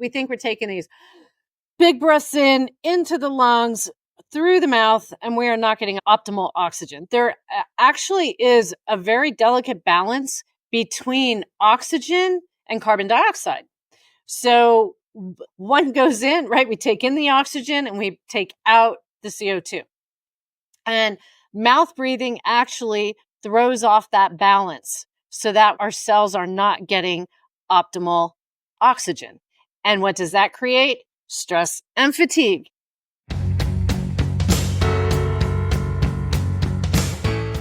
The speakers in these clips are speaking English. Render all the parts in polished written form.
We think we're taking these big breaths in into the lungs through the mouth, and we are not getting optimal oxygen. There actually is a very delicate balance between oxygen and carbon dioxide. So one goes in, right? We take in the oxygen and we take out the CO2. And mouth breathing actually throws off that balance so that our cells are not getting optimal oxygen. And what does that create? Stress and fatigue.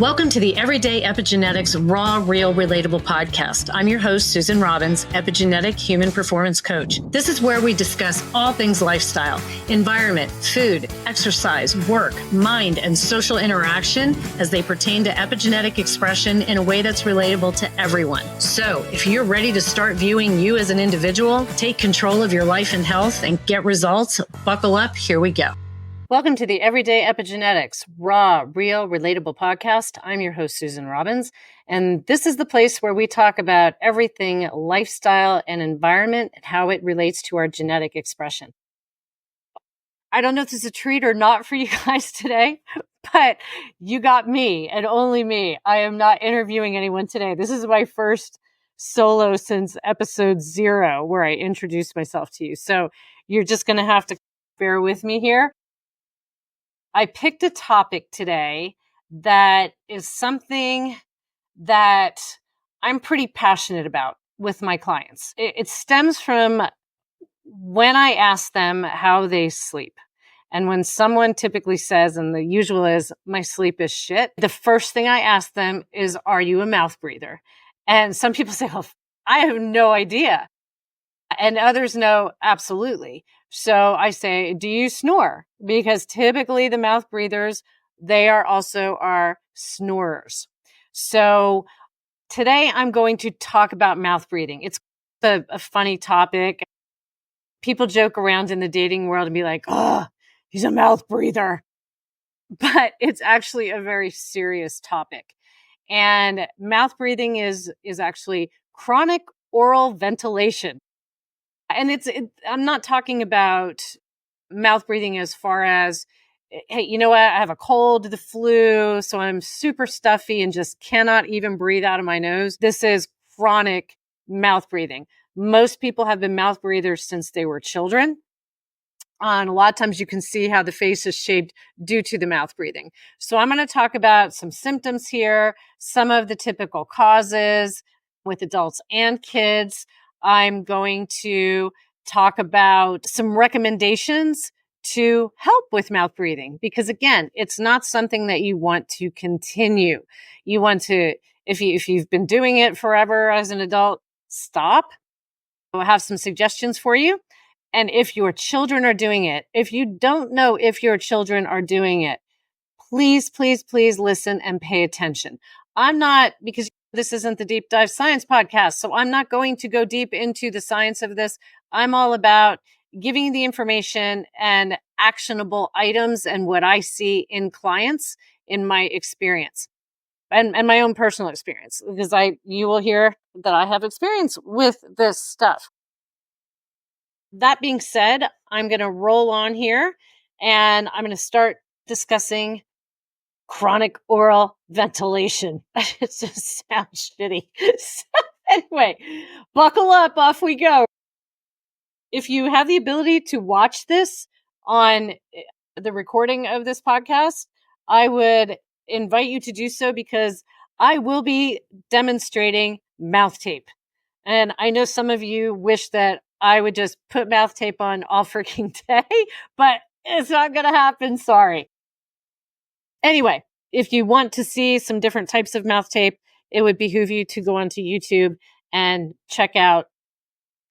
Welcome to the Everyday Epigenetics Raw, Real, Relatable podcast. I'm your host, Susan Robbins, epigenetic human performance coach. This is where we discuss all things lifestyle, environment, food, exercise, work, mind, and social interaction as they pertain to epigenetic expression in a way that's relatable to everyone. So if you're ready to start viewing you as an individual, take control of your life and health, and get results, buckle up, here we go. Welcome to the Everyday Epigenetics Raw, Real, Relatable podcast. I'm your host, Susan Robbins, and this is the place where we talk about everything lifestyle and environment and how it relates to our genetic expression. I don't know if this is a treat or not for you guys today, but you got me and only me. I am not interviewing anyone today. This is my first solo since episode 0 where I introduced myself to you. So you're just going to have to bear with me here. I picked a topic today that is something that I'm pretty passionate about with my clients. It stems from when I ask them how they sleep. And when someone typically says, and the usual is, my sleep is shit, the first thing I ask them is, are you a mouth breather? And some people say, oh, I have no idea. And others know, absolutely. So I say, do you snore? Because typically the mouth breathers, they are also our snorers. So today I'm going to talk about mouth breathing. It's a funny topic. People joke around in the dating world and be like, oh, he's a mouth breather. But it's actually a very serious topic. And mouth breathing is actually chronic oral ventilation. And I'm not talking about mouth breathing as far as, hey, you know what? I have a cold, the flu, so I'm super stuffy and just cannot even breathe out of my nose. This is chronic mouth breathing. Most people have been mouth breathers since they were children. And a lot of times you can see how the face is shaped due to the mouth breathing. So I'm going to talk about some symptoms here, some of the typical causes with adults and kids. I'm going to talk about some recommendations to help with mouth breathing, because again, it's not something that you want to continue. You want to, if you've been doing it forever as an adult, stop. I'll have some suggestions for you. And if your children are doing it, if you don't know if your children are doing it, please, please, please listen and pay attention. I'm not, because this isn't the Deep Dive Science podcast, so I'm not going to go deep into the science of this. I'm all about giving you the information and actionable items and what I see in clients in my experience and my own personal experience, because you will hear that I have experience with this stuff. That being said, I'm going to roll on here and I'm going to start discussing chronic oral ventilation. It just sounds shitty. So anyway, buckle up, off we go. If you have the ability to watch this on the recording of this podcast, I would invite you to do so, because I will be demonstrating mouth tape. And I know some of you wish that I would just put mouth tape on all freaking day, but it's not going to happen. Sorry. Anyway, if you want to see some different types of mouth tape, it would behoove you to go onto YouTube and check out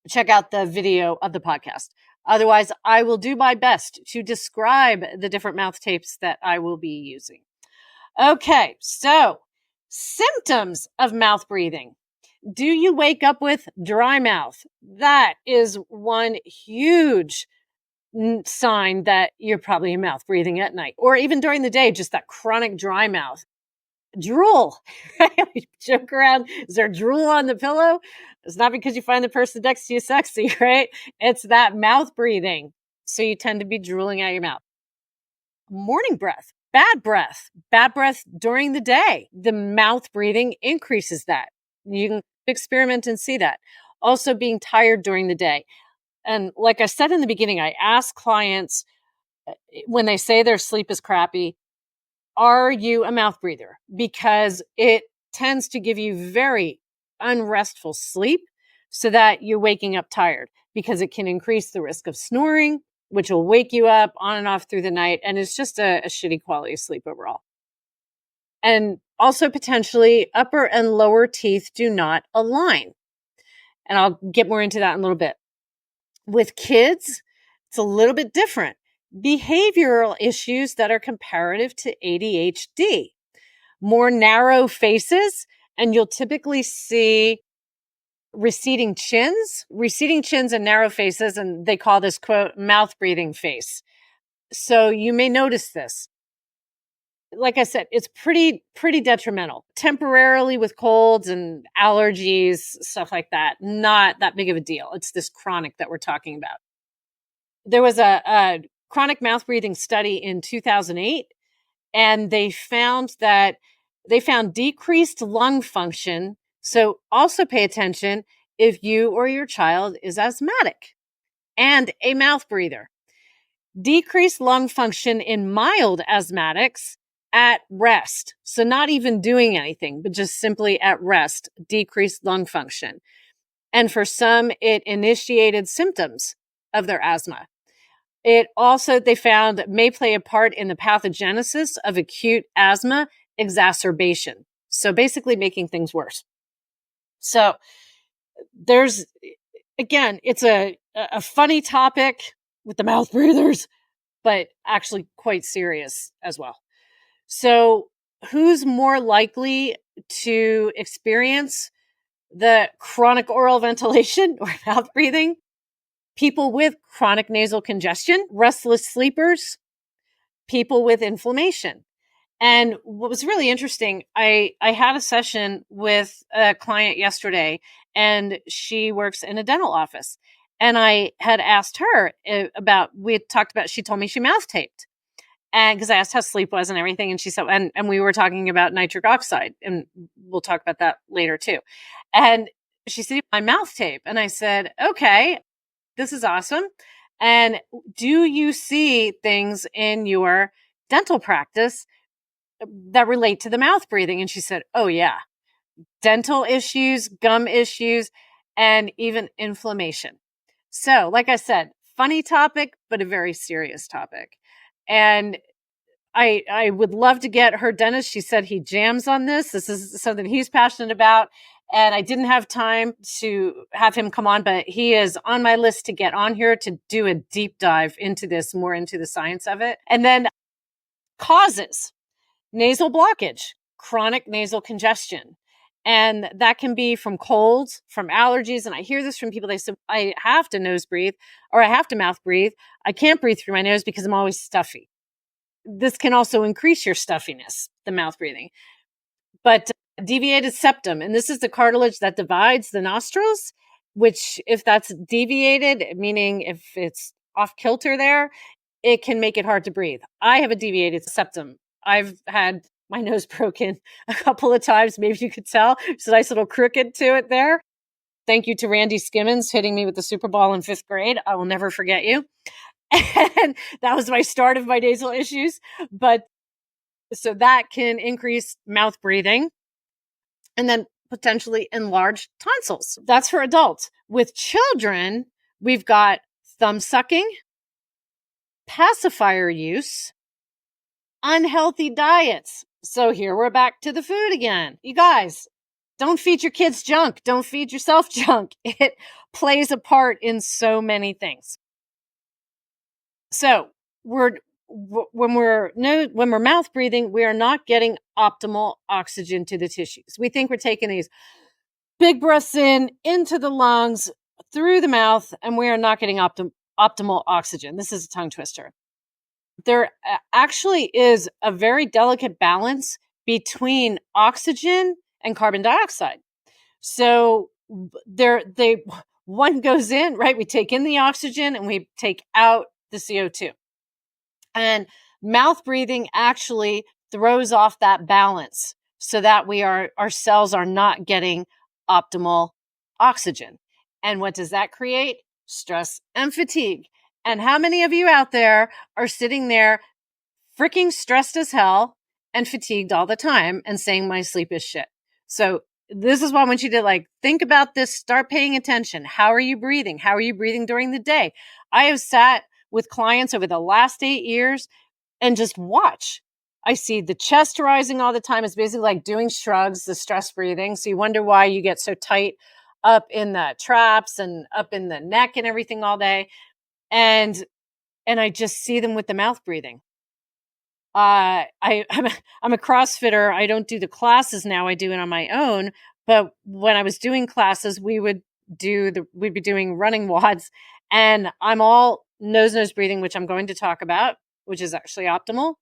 the video of the podcast. Otherwise, I will do my best to describe the different mouth tapes that I will be using. Okay, so symptoms of mouth breathing. Do you wake up with dry mouth? That is one huge sign that you're probably mouth breathing at night, or even during the day, just that chronic dry mouth. Drool. We joke around, is there drool on the pillow? It's not because you find the person next to you sexy, right? It's that mouth breathing. So you tend to be drooling out your mouth. Morning breath, bad breath during the day. The mouth breathing increases that. You can experiment and see that. Also being tired during the day. And like I said in the beginning, I ask clients when they say their sleep is crappy, are you a mouth breather? Because it tends to give you very unrestful sleep so that you're waking up tired, because it can increase the risk of snoring, which will wake you up on and off through the night. And it's just a shitty quality of sleep overall. And also potentially upper and lower teeth do not align. And I'll get more into that in a little bit. With kids, it's a little bit different. Behavioral issues that are comparative to ADHD. More narrow faces, and you'll typically see receding chins and narrow faces, and they call this, quote, mouth breathing face. So you may notice this. Like I said, it's pretty detrimental. Temporarily with colds and allergies, stuff like that, not that big of a deal. It's this chronic that we're talking about. There was a chronic mouth breathing study in 2008, and they found decreased lung function. So also pay attention if you or your child is asthmatic and a mouth breather. Decreased lung function in mild asthmatics at rest. So not even doing anything, but just simply at rest, decreased lung function. And for some, it initiated symptoms of their asthma. It also, they found, may play a part in the pathogenesis of acute asthma exacerbation. So basically making things worse. So there's, again, it's a funny topic with the mouth breathers, but actually quite serious as well. So who's more likely to experience the chronic oral ventilation or mouth breathing? People with chronic nasal congestion, restless sleepers, people with inflammation. And what was really interesting, I had a session with a client yesterday, and she works in a dental office. And I had asked her we had talked about, she told me she mouth taped. And because I asked how sleep was and everything, and she said, and we were talking about nitric oxide, and we'll talk about that later too. And she said, my mouth tape. And I said, okay, this is awesome. And do you see things in your dental practice that relate to the mouth breathing? And she said, oh yeah, dental issues, gum issues, and even inflammation. So like I said, funny topic, but a very serious topic. And I would love to get her dentist. She said he jams on this. This is something he's passionate about. And I didn't have time to have him come on, but he is on my list to get on here to do a deep dive into this, more into the science of it. And then causes: nasal blockage, chronic nasal congestion. And that can be from colds, from allergies. And I hear this from people. They say, I have to nose breathe, or I have to mouth breathe. I can't breathe through my nose because I'm always stuffy. This can also increase your stuffiness, the mouth breathing. But deviated septum, and this is the cartilage that divides the nostrils, which if that's deviated, meaning if it's off kilter there, it can make it hard to breathe. I have a deviated septum. I've had my nose broken a couple of times. Maybe you could tell. There's a nice little crooked to it there. Thank you to Randy Skimmons hitting me with the Super Ball in 5th grade. I will never forget you. And that was my start of my nasal issues. But so that can increase mouth breathing, and then potentially enlarged tonsils. That's for adults. With children, we've got thumb sucking, pacifier use, unhealthy diets. So here we're back to the food again. You guys, don't feed your kids junk. Don't feed yourself junk. It plays a part in so many things. So when we're mouth breathing, we are not getting optimal oxygen to the tissues. We think we're taking these big breaths into the lungs, through the mouth, and we are not getting optimal oxygen. This is a tongue twister. There actually is a very delicate balance between oxygen and carbon dioxide. So one goes in, right? We take in the oxygen and we take out the CO2. And mouth breathing actually throws off that balance so that our cells are not getting optimal oxygen. And what does that create? Stress and fatigue. And how many of you out there are sitting there freaking stressed as hell and fatigued all the time and saying my sleep is shit? So this is why I want you to think about this, start paying attention. How are you breathing? How are you breathing during the day? I have sat with clients over the last 8 years and just watch. I see the chest rising all the time. It's basically like doing shrugs, the stress breathing. So you wonder why you get so tight up in the traps and up in the neck and everything all day. And I just see them with the mouth breathing. I'm a CrossFitter. I don't do the classes now. I do it on my own. But when I was doing classes, we'd be doing running WODs, and I'm all nose breathing, which I'm going to talk about, which is actually optimal.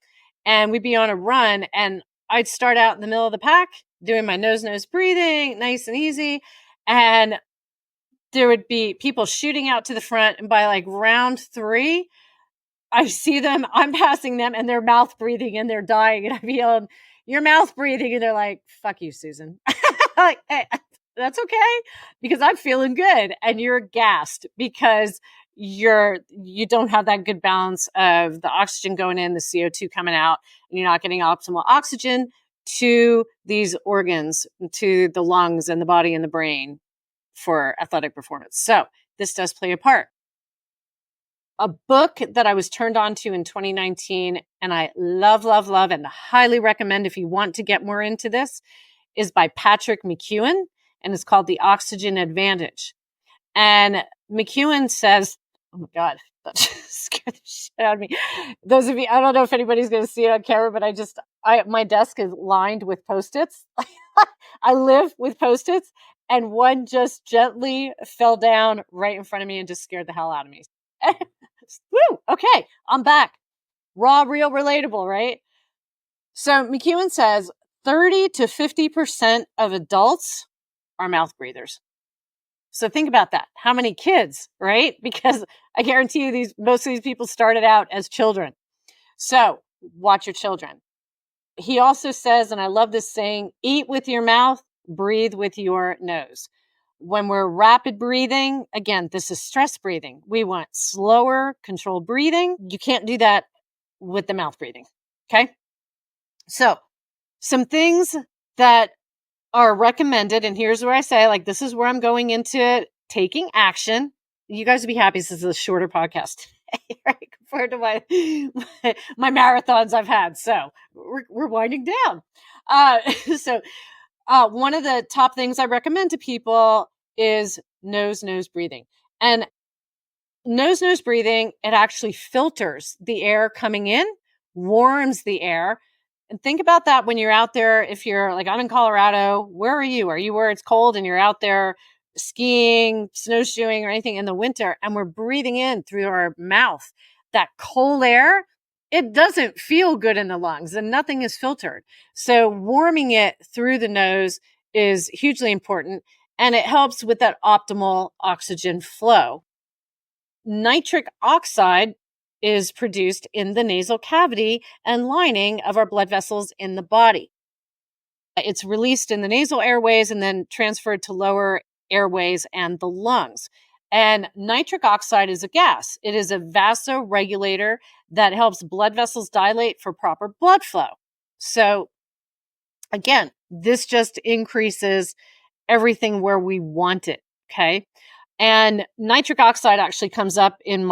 And we'd be on a run, and I'd start out in the middle of the pack doing my nose breathing, nice and easy. And there would be people shooting out to the front. And by round 3, I see them, I'm passing them, and they're mouth breathing and they're dying. And I'm yelling, "You're mouth breathing." And they're like, "Fuck you, Susan." Hey, that's okay, because I'm feeling good and you're gassed because you don't have that good balance of the oxygen going in, the CO2 coming out, and you're not getting optimal oxygen to these organs, to the lungs and the body and the brain for athletic performance. So this does play a part. A book that I was turned on to in 2019 and I love, love, love, and highly recommend if you want to get more into this, is by Patrick McKeown, and it's called The Oxygen Advantage. And McKeown says, oh my God, that just scared the shit out of me. Those of you, I don't know if anybody's going to see it on camera, but my desk is lined with Post-its. I live with Post-its, and one just gently fell down right in front of me and just scared the hell out of me. Woo! Okay, I'm back. Raw, real, relatable, right? So McKeown says 30 to 50% of adults are mouth breathers. So think about that. How many kids, right? Because I guarantee you most of these people started out as children. So watch your children. He also says, and I love this saying, eat with your mouth, breathe with your nose. When we're rapid breathing, again, this is stress breathing. We want slower, controlled breathing. You can't do that with the mouth breathing. Okay. So some things that are recommended, and here's where I say, this is where I'm going into taking action. You guys will be happy. This is a shorter podcast right, compared to my marathons I've had. So we're winding down. So one of the top things I recommend to people is nose breathing. And nose breathing, it actually filters the air coming in, warms the air. And think about that when you're out there. If you're I'm in Colorado, where are you? Are you where it's cold and you're out there skiing, snowshoeing, or anything in the winter, and we're breathing in through our mouth that cold air? It doesn't feel good in the lungs and nothing is filtered. So warming it through the nose is hugely important, and it helps with that optimal oxygen flow. Nitric oxide is produced in the nasal cavity and lining of our blood vessels in the body. It's released in the nasal airways and then transferred to lower airways and the lungs. And nitric oxide is a gas. It is a vasoregulator that helps blood vessels dilate for proper blood flow. So again, this just increases everything where we want it. Okay. And nitric oxide actually comes up in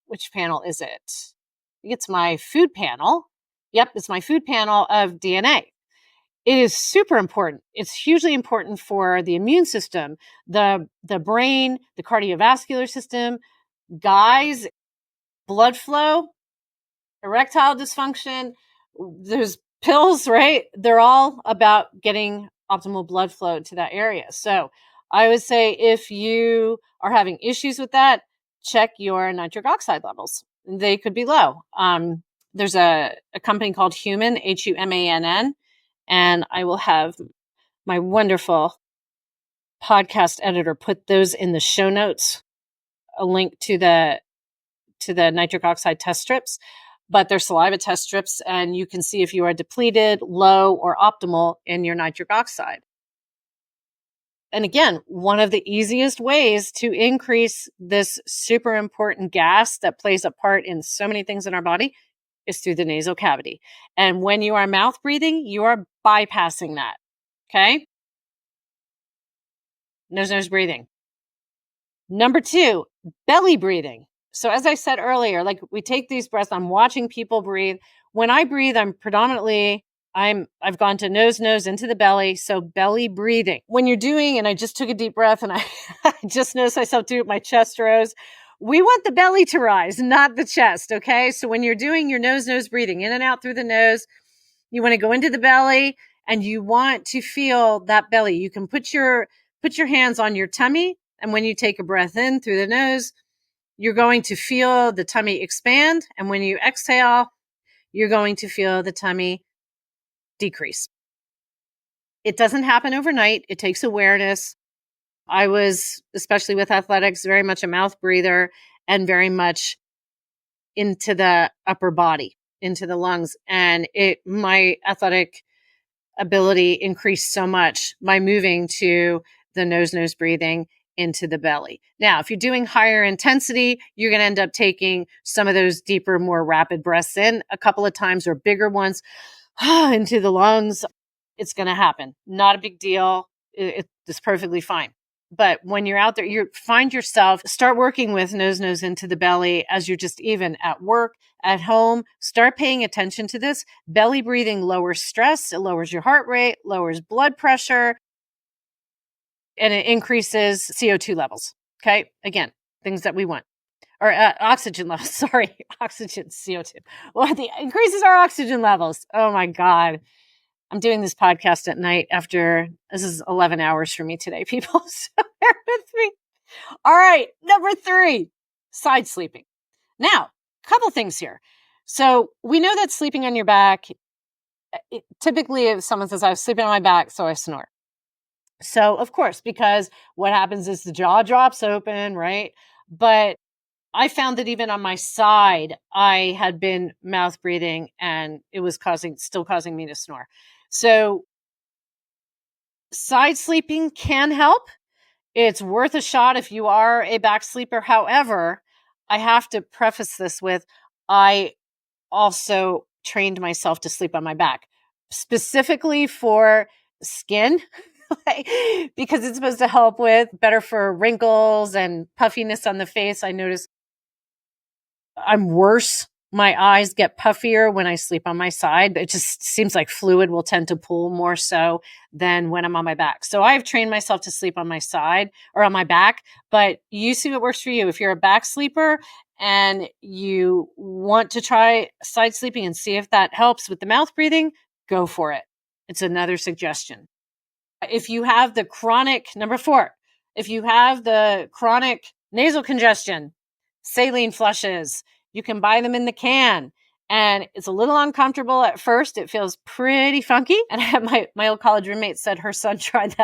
which panel is it? I think it's my food panel. Yep, it's my food panel of DNA. It is super important. It's hugely important for the immune system, the brain, the cardiovascular system, guys, blood flow, erectile dysfunction. There's pills, right? They're all about getting optimal blood flow to that area. So I would say if you are having issues with that, check your nitric oxide levels. They could be low. There's a company called Human, HUMANN, and I will have my wonderful podcast editor put those in the show notes, a link to the nitric oxide test strips, but they're saliva test strips, and you can see if you are depleted, low, or optimal in your nitric oxide. And again, one of the easiest ways to increase this super important gas that plays a part in so many things in our body is through the nasal cavity. And when you are mouth breathing, you are bypassing that. Okay? Nose breathing. Number 2, belly breathing. So as I said earlier, like we take these breaths, I'm watching people breathe. When I breathe, I've gone to nose into the belly. So belly breathing. When you're doing, and I just took a deep breath and I just noticed myself do it, my chest rose. We want the belly to rise, not the chest. Okay. So when you're doing your nose breathing in and out through the nose, you want to go into the belly and you want to feel that belly. You can put your hands on your tummy. And when you take a breath in through the nose, you're going to feel the tummy expand. And when you exhale, you're going to feel the tummy decrease. It doesn't happen overnight. It takes awareness. I was, especially with athletics, very much a mouth breather and very much into the upper body, into the lungs. And my athletic ability increased so much by moving to the nose breathing into the belly. Now, if you're doing higher intensity, you're going to end up taking some of those deeper, more rapid breaths in a couple of times, or bigger ones into the lungs. It's going to happen. Not a big deal. It's perfectly fine. But when you're out there, you find yourself start working with nose into the belly as you're just even at work, at home. Start paying attention to this. Belly breathing lowers stress. It lowers your heart rate, lowers blood pressure, and it increases CO2 levels. Okay. Again, things that we want. Or oxygen levels. Sorry, oxygen, CO2. Well, it increases our oxygen levels. Oh my God. I'm doing this podcast at night after, this is 11 hours for me today, people. So bear with me. All right. Number 3, side sleeping. Now, a couple things here. So we know that sleeping on your back, typically if someone says, I was sleeping on my back, so I snore. So of course, because what happens is the jaw drops open, right? But I found that even on my side, I had been mouth breathing and it was still causing me to snore. So side sleeping can help. It's worth a shot if you are a back sleeper. However, I have to preface this with, I also trained myself to sleep on my back, specifically for skin, because it's supposed to help with better for wrinkles and puffiness on the face. I notice I'm worse. My eyes get puffier when I sleep on my side. It just seems like fluid will tend to pool more so than when I'm on my back. So I've trained myself to sleep on my side or on my back, but you see what works for you. If you're a back sleeper and you want to try side sleeping and see if that helps with the mouth breathing, go for it. It's another suggestion. If you have the chronic, number 4, if you have the chronic nasal congestion, saline flushes, you can buy them in the can. And it's a little uncomfortable at first. It feels pretty funky. And my old college roommate said her son tried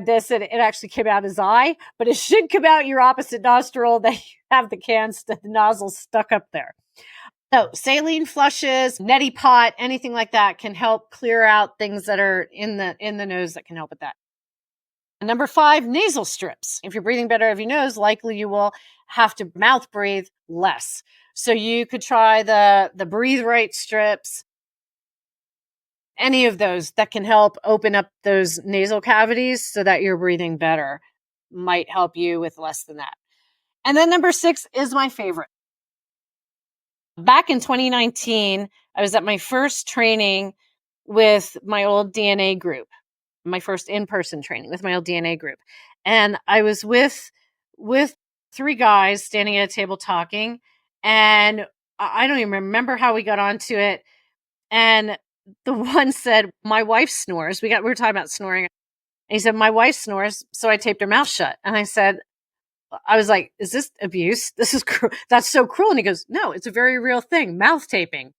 this, and it actually came out his eye, but it should come out your opposite nostril that you have the nozzle stuck up there. So saline flushes, neti pot, anything like that can help clear out things that are in the nose that can help with that. Number 5, nasal strips. If you're breathing better out of your nose, likely you will have to mouth breathe less. So you could try the Breathe Right strips, any of those that can help open up those nasal cavities so that you're breathing better, might help you with less than that. And then number 6 is my favorite. Back in 2019, I was at my first training with my old DNA group, my first in-person training with my old DNA group. And I was with 3 guys standing at a table talking. And I don't even remember how we got onto it. And the one said, my wife snores. We were talking about snoring. And he said, my wife snores. So I taped her mouth shut. And I was like, is this abuse? This is that's so cruel. And he goes, no, it's a very real thing, mouth taping.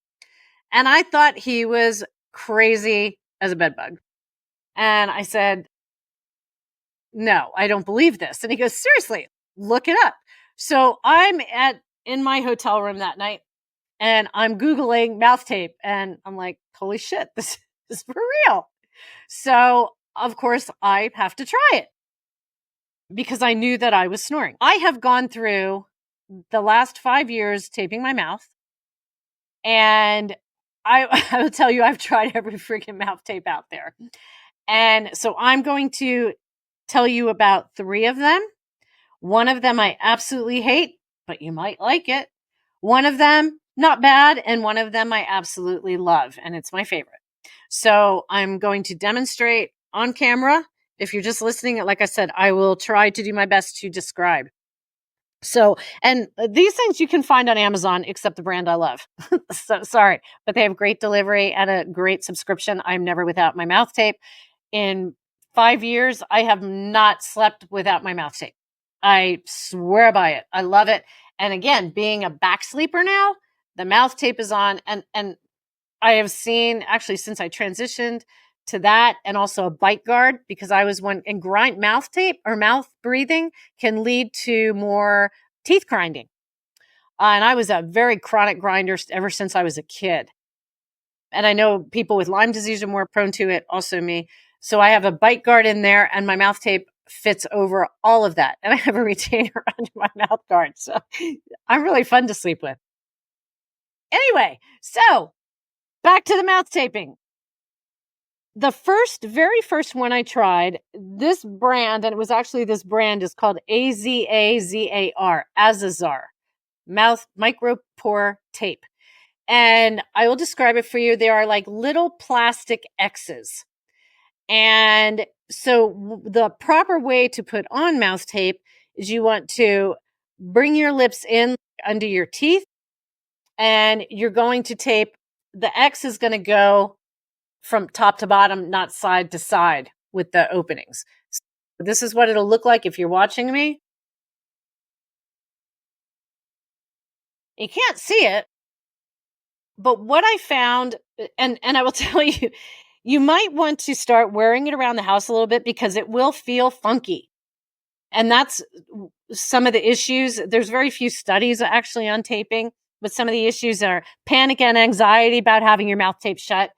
And I thought he was crazy as a bedbug. And I said, no, I don't believe this. And he goes, seriously, look it up. So I'm in my hotel room that night and I'm Googling mouth tape and I'm like, holy shit, this is for real. So of course I have to try it because I knew that I was snoring. I have gone through the last 5 years taping my mouth. And I will tell you, I've tried every freaking mouth tape out there. And so I'm going to tell you about 3 of them. One of them I absolutely hate, but you might like it. One of them, not bad. And one of them I absolutely love. And it's my favorite. So I'm going to demonstrate on camera. If you're just listening, like I said, I will try to do my best to describe. So, and these things you can find on Amazon, except the brand I love. So sorry, but they have great delivery and a great subscription. I'm never without my mouth tape. In 5 years, I have not slept without my mouth tape. I swear by it. I love it. And again, being a back sleeper now, the mouth tape is on. And I have seen actually since I transitioned to that and also a bite guard because I was and mouth tape or mouth breathing can lead to more teeth grinding. And I was a very chronic grinder ever since I was a kid. And I know people with Lyme disease are more prone to it, also me. So I have a bite guard in there and my mouth tape fits over all of that. And I have a retainer under my mouth guard. So I'm really fun to sleep with. Anyway, so back to the mouth taping. The very first one I tried, this brand, and it was actually this brand is called Azazar, Azazar, mouth micropore tape. And I will describe it for you. They are like little plastic X's. And so the proper way to put on mouth tape is you want to bring your lips in under your teeth and you're going to tape. The X is going to go from top to bottom, not side to side with the openings. So this is what it'll look like if you're watching me. You can't see it, but what I found, and I will tell you, you might want to start wearing it around the house a little bit because it will feel funky. And that's some of the issues. There's very few studies actually on taping, but some of the issues are panic and anxiety about having your mouth taped shut.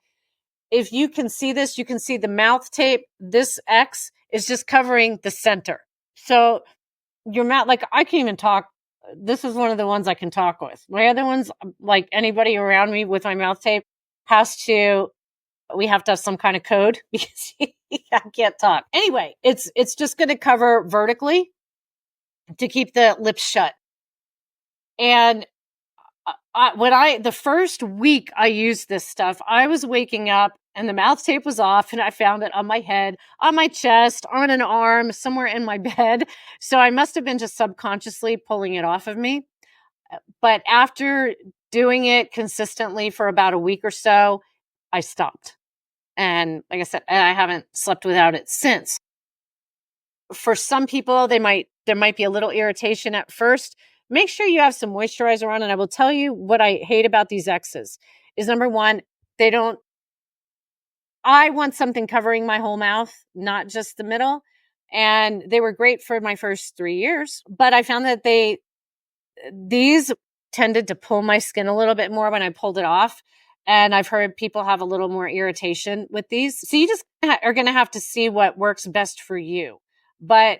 If you can see this, you can see the mouth tape. This X is just covering the center. So your mouth, like I can even talk. This is one of the ones I can talk with. My other ones, like anybody around me with my mouth tape we have to have some kind of code because I can't talk. Anyway, it's just going to cover vertically to keep the lips shut. And the first week I used this stuff, I was waking up and the mouth tape was off and I found it on my head, on my chest, on an arm, somewhere in my bed. So I must have been just subconsciously pulling it off of me. But after doing it consistently for about a week or so, I stopped. And like I said, I haven't slept without it since. For some people, there might be a little irritation at first. Make sure you have some moisturizer on. And I will tell you what I hate about these X's is number one, I want something covering my whole mouth, not just the middle. And they were great for my first 3 years, but I found that these tended to pull my skin a little bit more when I pulled it off. And I've heard people have a little more irritation with these. So you just are going to have to see what works best for you. But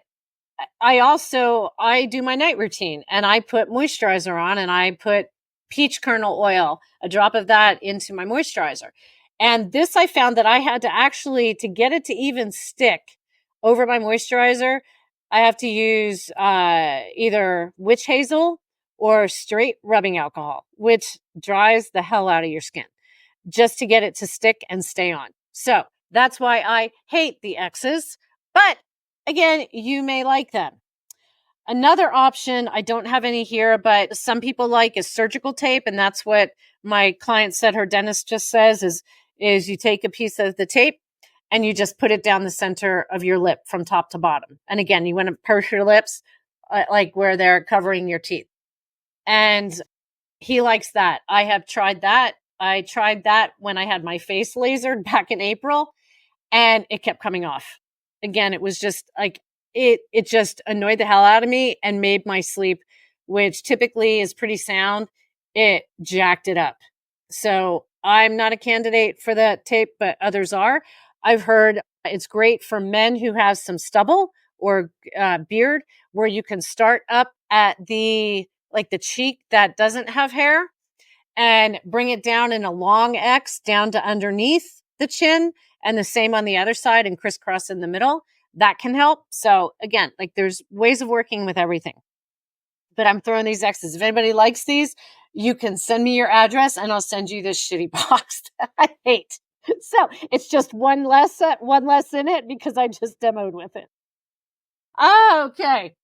I do my night routine and I put moisturizer on and I put peach kernel oil, a drop of that into my moisturizer. And this I found that I had to get it to even stick over my moisturizer, I have to use either witch hazel or straight rubbing alcohol, which dries the hell out of your skin just to get it to stick and stay on. So that's why I hate the X's. But again, you may like them. Another option, I don't have any here, but some people like is surgical tape. And that's what my client said her dentist just says is you take a piece of the tape and you just put it down the center of your lip from top to bottom. And again, you want to purse your lips like where they're covering your teeth. And he likes that. I have tried that. I tried that when I had my face lasered back in April and it kept coming off. Again, it was just like it just annoyed the hell out of me and made my sleep, which typically is pretty sound, it jacked it up. So I'm not a candidate for that tape, but others are. I've heard it's great for men who have some stubble or beard, where you can start up at the cheek that doesn't have hair and bring it down in a long X down to underneath the chin, and the same on the other side and crisscross in the middle. That can help. So again, there's ways of working with everything. But I'm throwing these X's. If anybody likes these, you can send me your address and I'll send you this shitty box that I hate. So it's just one less in it because I just demoed with it. Okay,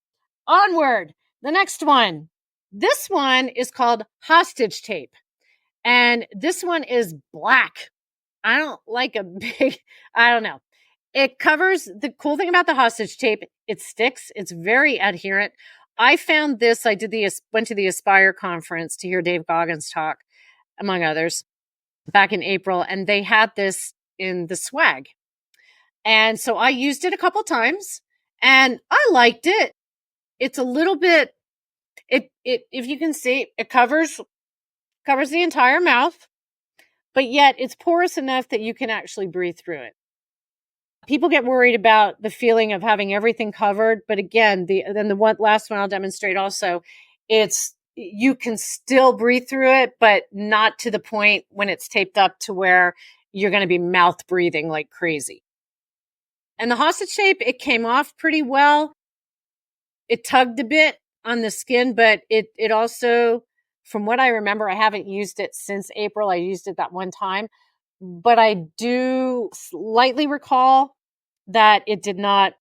onward. The next one. This one is called hostage tape. And this one is black. I don't like a big, I don't know. It covers, the cool thing about the hostage tape, it sticks. It's very adherent. I found this, went to the Aspire conference to hear Dave Goggins talk, among others, back in April. And they had this in the swag. And so I used it a couple times and I liked it. It's a little bit, if you can see, it covers the entire mouth, but yet it's porous enough that you can actually breathe through it. People get worried about the feeling of having everything covered, but again, last one I'll demonstrate also, you can still breathe through it, but not to the point when it's taped up to where you're going to be mouth breathing like crazy. And the hostage tape, it came off pretty well. It tugged a bit on the skin, but it also, from what I remember, I haven't used it since April. I used it that one time, but I do slightly recall that it did not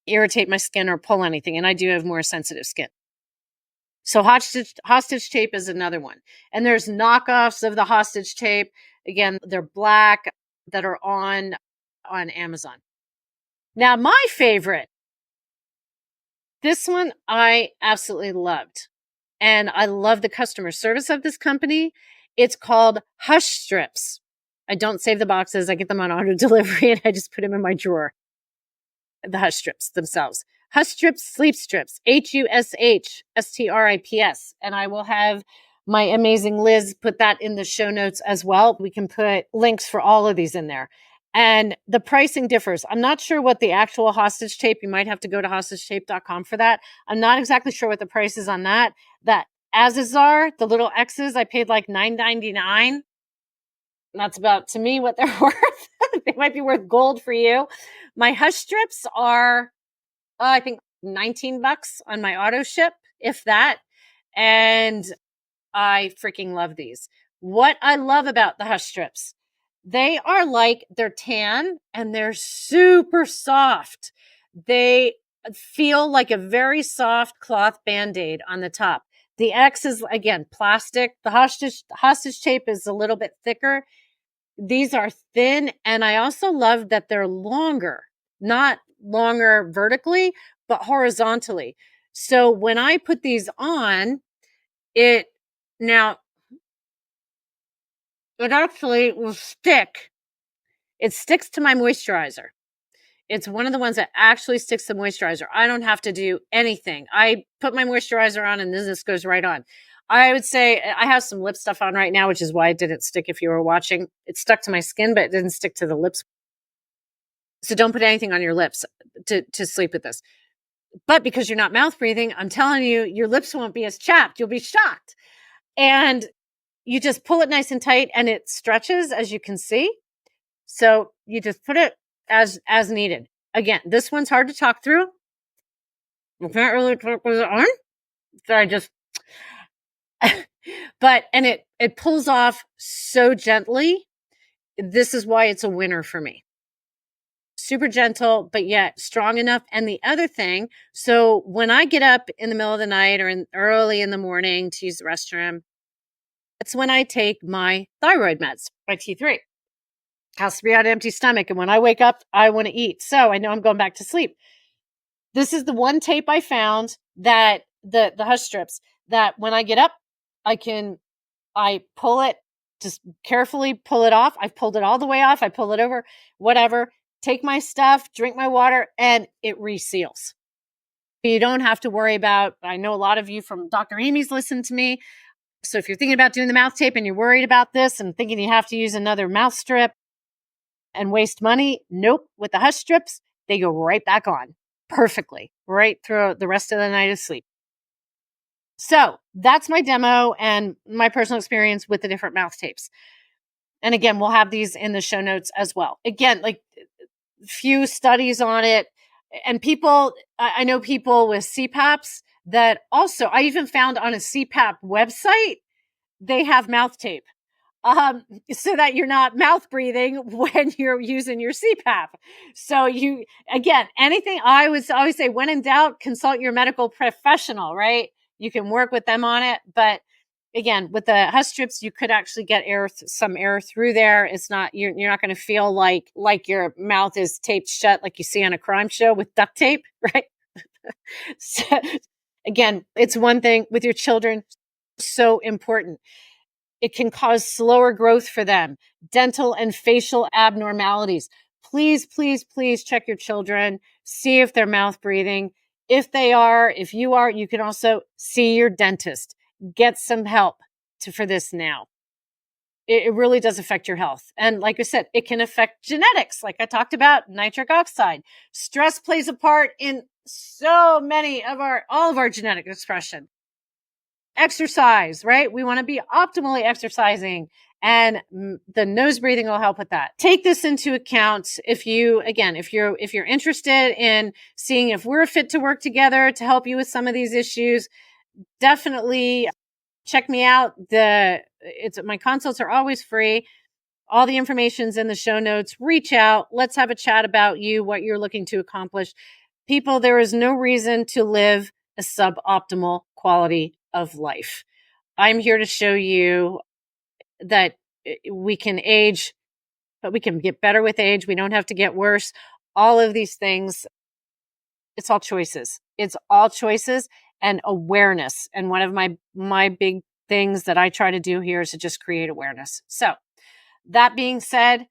irritate my skin or pull anything. And I do have more sensitive skin. So hostage tape is another one. And there's knockoffs of the hostage tape. Again, they're black, that are on Amazon. Now, my favorite, this one I absolutely loved. And I love the customer service of this company. It's called Hush Strips. I don't save the boxes. I get them on auto delivery and I just put them in my drawer. The Hush Strips themselves. Hush Strips, Sleep Strips, HUSHSTRIPS. And I will have my amazing Liz put that in the show notes as well. We can put links for all of these in there. And the pricing differs. I'm not sure what the actual hostage tape, you might have to go to hostagetape.com for that. I'm not exactly sure what the price is on that. That Az's are, the little X's, I paid like $9.99. That's about, to me, what they're worth. They might be worth gold for you. My Hush Strips are, I think, $19 on my auto ship, if that. And I freaking love these. What I love about the Hush Strips, they're tan and they're super soft. They feel like a very soft cloth Band-Aid on the top. The X is, again, plastic. The hostage tape is a little bit thicker. These are thin. And I also love that they're longer, not longer vertically, but horizontally. So when I put these on, it actually will stick. It sticks to my moisturizer. It's one of the ones that actually sticks to moisturizer. I don't have to do anything. I put my moisturizer on and then this goes right on. I would say I have some lip stuff on right now, which is why it didn't stick if you were watching. It stuck to my skin, but it didn't stick to the lips. So don't put anything on your lips to sleep with this. But because you're not mouth breathing, I'm telling you, your lips won't be as chapped. You'll be shocked. And you just pull it nice and tight and it stretches, as you can see. So you just put it as needed. Again, this one's hard to talk through. I can't really talk with it on. So I just, and it pulls off so gently. This is why it's a winner for me. Super gentle, but yet strong enough. And the other thing, so when I get up in the middle of the night or early in the morning to use the restroom, that's when I take my thyroid meds, my T3. Has to be on an empty stomach. And when I wake up, I want to eat. So I know I'm going back to sleep. This is the one tape I found that the Hush Strips, that when I get up, I pull it, just carefully pull it off. I've pulled it all the way off. I pull it over, whatever. take my stuff, drink my water, and it reseals. You don't have to worry about, I know a lot of you from Dr. Amy's listen to me. So if you're thinking about doing the mouth tape and you're worried about this and thinking you have to use another mouth strip and waste money, nope. With the hush strips, they go right back on perfectly, right through the rest of the night of sleep. So that's my demo and my personal experience with the different mouth tapes. And again, we'll have these in the show notes as well. Again, like few studies on it. And people, I know people with CPAPs that also, I even found on a CPAP website, they have mouth tape. So that you're not mouth breathing when you're using your CPAP. So again, anything I would always say, when in doubt, consult your medical professional, right? You can work with them on it. But again, with the hush strips, you could actually get some air through there. It's not, you're not going to feel like your mouth is taped shut like you see on a crime show with duct tape, right? So, again, it's one thing with your children, so important. It can cause slower growth for them, dental and facial abnormalities. Please, please, please check your children, see if they're mouth breathing. If you are, you can also see your dentist. Get some help for this now. It really does affect your health. And like I said, it can affect genetics. Like I talked about, nitric oxide. Stress plays a part in so many of all of our genetic expression. Exercise, right? We want to be optimally exercising, and the nose breathing will help with that. Take this into account if you're interested in seeing if we're fit to work together to help you with some of these issues. Definitely check me out. My consults are always free. All the information's in the show notes. Reach out. Let's have a chat about you, what you're looking to accomplish. People, there is no reason to live a suboptimal quality of life. I'm here to show you that we can age, but we can get better with age. We don't have to get worse. All of these things, it's all choices. It's all choices and awareness. And one of my big things that I try to do here is to just create awareness. So that being said,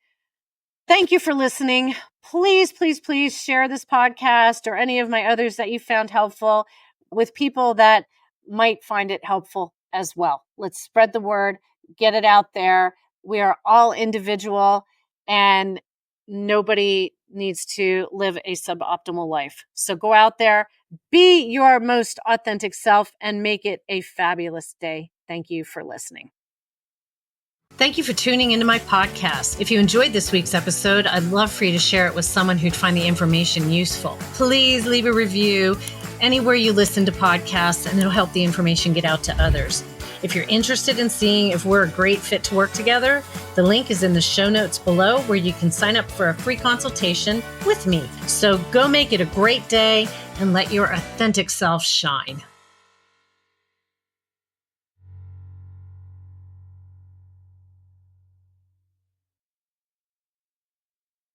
thank you for listening. Please, please, please share this podcast or any of my others that you found helpful with people that might find it helpful as well. Let's spread the word, get it out there. We are all individual and nobody needs to live a suboptimal life. So go out there, be your most authentic self, and make it a fabulous day. Thank you for listening. Thank you for tuning into my podcast. If you enjoyed this week's episode, I'd love for you to share it with someone who'd find the information useful. Please leave a review anywhere you listen to podcasts, and it'll help the information get out to others. If you're interested in seeing if we're a great fit to work together, the link is in the show notes below where you can sign up for a free consultation with me. So go make it a great day and let your authentic self shine.